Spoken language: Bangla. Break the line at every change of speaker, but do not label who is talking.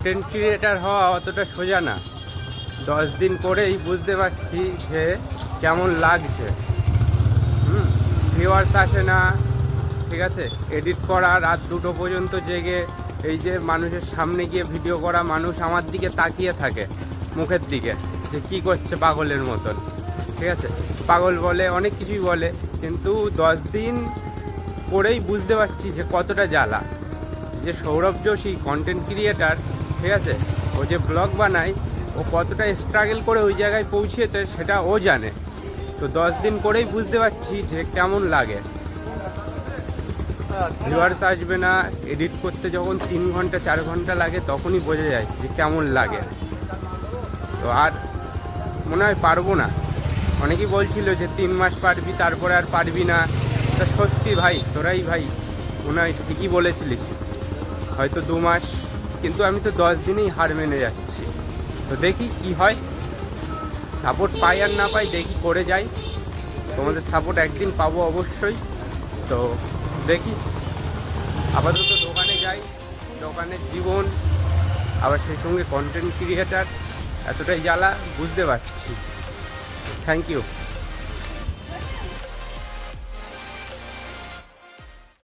কন্টেন্ট ক্রিয়েটার হওয়া অতটা সোজা না। 10 দিন করেই বুঝতে পারছি যে কেমন লাগছে। ভিউয়ার্স আসে না, ঠিক আছে, এডিট করা রাত 2টো পর্যন্ত জেগে, এই যে মানুষের সামনে গিয়ে ভিডিও করা, মানুষ আমার দিকে তাকিয়ে থাকে মুখের দিকে যে কি করছে পাগলের মতন, ঠিক আছে, পাগল বলে, অনেক কিছুই বলে, কিন্তু 10 দিন করেই বুঝতে পারছি যে কতটা জ্বালা। যে সৌরভ যোশী কন্টেন্ট ক্রিয়েটার, ঠিক আছে, ও যে ব্লগ বানায়, ও কতটা স্ট্রাগল করে ওই জায়গায় পৌঁছেছে সেটা ও জানে। তো 10 দিন করেই বুঝতে পারছি যে কেমন লাগে। ভিউয়ার্স আসবে না, এডিট করতে যখন 3 ঘন্টা 4 ঘন্টা লাগে তখনই বোঝা যায় যে কেমন লাগে। তো আর মনে হয় পারবো না। অনেকেই বলছিল যে 3 মাস পারবি, তারপরে আর পারবি না। তা সত্যি ভাই, তোরাই ভাই মনে হয় ঠিকই বলেছিলিস, হয়তো 2 মাস, কিন্তু আমি তো 10 দিনেই হার মেনে যাচ্ছি। তো দেখি কি হয়, সাপোর্ট পাই আর না পাই, দেখি করে যাই। তোমাদের সাপোর্ট একদিন পাবো অবশ্যই। তো দেখি, আপাতত দোকানে যাই, দোকানের জীবন, আবার সেই সঙ্গে কন্টেন্ট ক্রিয়েটার, এতটাই জ্বালা বুঝতে পারছি। Thank you.